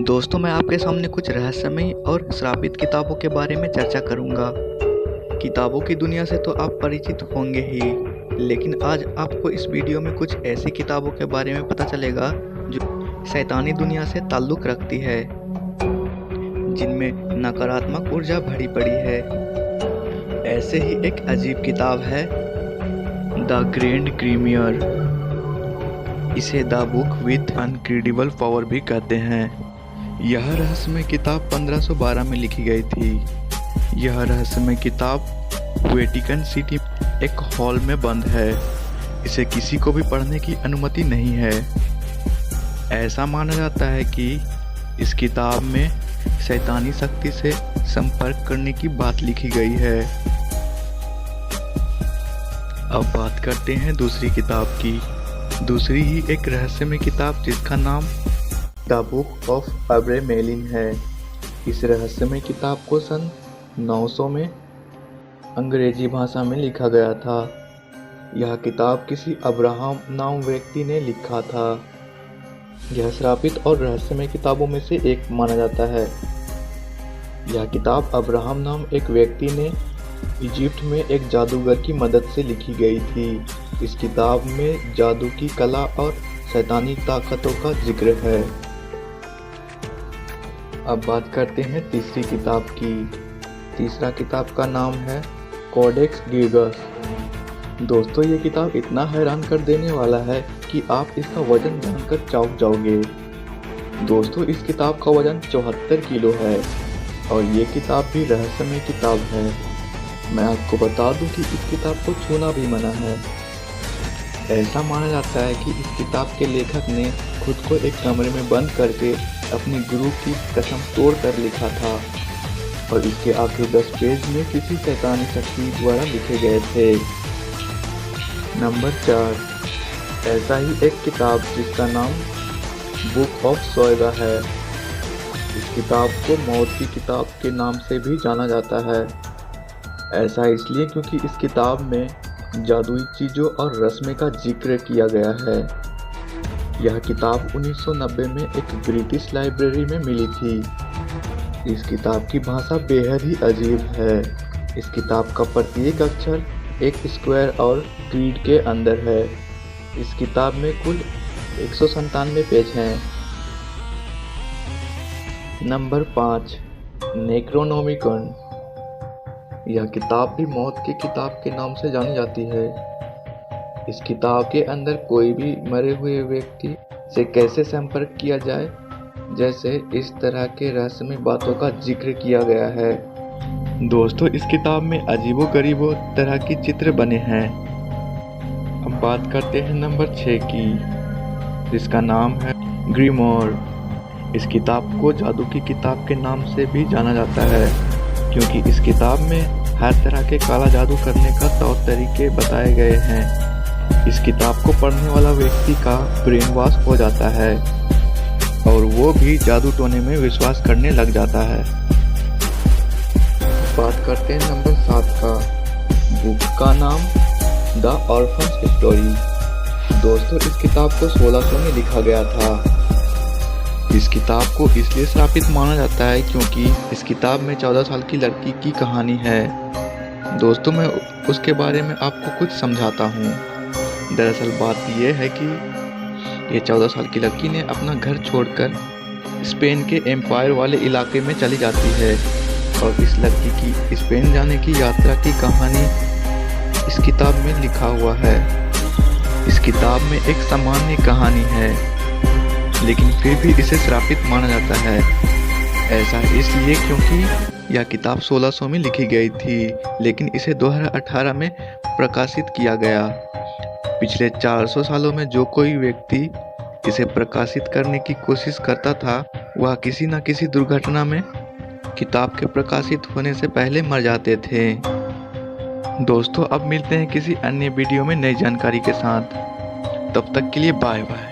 दोस्तों, मैं आपके सामने कुछ रहस्यमयी और श्रापित किताबों के बारे में चर्चा करूंगा। किताबों की दुनिया से तो आप परिचित होंगे ही, लेकिन आज आपको इस वीडियो में कुछ ऐसी किताबों के बारे में पता चलेगा जो शैतानी दुनिया से ताल्लुक़ रखती है, जिनमें नकारात्मक ऊर्जा भरी पड़ी है। ऐसे ही एक अजीब किताब है द ग्रैंड ग्रीमियर। इसे the book with incredible power भी कहते हैं। यह रहस्यमय किताब 1512 में लिखी गई थी। यह रहस्यमय किताब वेटिकन सिटी एक हॉल में बंद है। इसे किसी को भी पढ़ने की अनुमति नहीं है। ऐसा माना जाता है कि इस किताब में शैतानी शक्ति से संपर्क करने की बात लिखी गई है। अब बात करते हैं दूसरी किताब की। दूसरी ही एक रहस्यमय किताब जिसका नाम द बुक ऑफ अब्रामेलिन है। इस रहस्यमय किताब को सन 900 में अंग्रेजी भाषा में लिखा गया था। यह किताब किसी अब्राहम नाम व्यक्ति ने लिखा था। यह श्रापित और रहस्यमय किताबों में से एक माना जाता है। यह किताब अब्राहम नाम एक व्यक्ति ने इजिप्ट में एक जादूगर की मदद से लिखी गई थी। इस किताब में जादू की कला और शैतानी ताकतों का जिक्र है। अब बात करते हैं तीसरी किताब की। तीसरा किताब का नाम है कोडेक्स गिगस। दोस्तों, ये किताब इतना हैरान कर देने वाला है कि आप इसका वजन जानकर चौंक जाओगे। दोस्तों, इस किताब का वजन 74 किलो है और ये किताब भी रहस्यमय किताब है। मैं आपको बता दूं कि इस किताब को छूना भी मना है। ऐसा माना जाता है कि इस किताब के लेखक ने खुद को एक कमरे में बंद करके अपने गुरु की कसम तोड़ कर लिखा था और इसके आखिरी 10 पेज में किसी शैतानी शक्ति द्वारा लिखे गए थे। नंबर 4, ऐसा ही एक किताब जिसका नाम बुक ऑफ सोएगा है। इस किताब को मौत की किताब के नाम से भी जाना जाता है। ऐसा इसलिए क्योंकि इस किताब में जादुई चीज़ों और रस्में का जिक्र किया गया है। यह किताब 1990 में एक ब्रिटिश लाइब्रेरी में मिली थी। इस किताब की भाषा बेहद ही अजीब है। इस किताब का प्रत्येक अक्षर एक स्क्वायर और ग्रिड के अंदर है। इस किताब में कुल 197 पेज हैं। नंबर 5, नेक्रोनोमिकन। यह किताब भी मौत की किताब के नाम से जानी जाती है। इस किताब के अंदर कोई भी मरे हुए व्यक्ति से कैसे संपर्क किया जाए, जैसे इस तरह के रहस्यमय बातों का जिक्र किया गया है। दोस्तों, इस किताब में अजीबो-गरीबो तरह की चित्र बने हैं। अब बात करते हैं नंबर 6 की, जिसका नाम है ग्रीमोर। इस किताब को जादू की किताब के नाम से भी जाना जाता है क्योंकि इस किताब में हर तरह के काला जादू करने का तौर तरीके बताए गए हैं। इस किताब को पढ़ने वाला व्यक्ति का ब्रेन वॉश हो जाता है और वो भी जादू टोने में विश्वास करने लग जाता है। बात करते हैं नंबर 7 का। बुक का नाम द ऑर्फन्स स्टोरी। दोस्तों, इस किताब को 1600 में लिखा गया था। इस किताब को इसलिए श्रापित माना जाता है क्योंकि इस किताब में 14 साल की लड़की की कहानी है। दोस्तों, मैं उसके बारे में आपको कुछ समझाता हूँ। दरअसल बात यह है कि ये 14 साल की लड़की ने अपना घर छोड़कर स्पेन के एम्पायर वाले इलाके में चली जाती है और इस लड़की की स्पेन जाने की यात्रा की कहानी इस किताब में लिखा हुआ है। इस किताब में एक सामान्य कहानी है, लेकिन फिर भी इसे श्रापित माना जाता है। ऐसा इसलिए क्योंकि यह किताब 1600 में लिखी गई थी, लेकिन इसे 2018 में प्रकाशित किया गया। पिछले 400 सालों में जो कोई व्यक्ति इसे प्रकाशित करने की कोशिश करता था, वह किसी न किसी दुर्घटना में किताब के प्रकाशित होने से पहले मर जाते थे। दोस्तों, अब मिलते हैं किसी अन्य वीडियो में नई जानकारी के साथ। तब तक के लिए बाय बाय।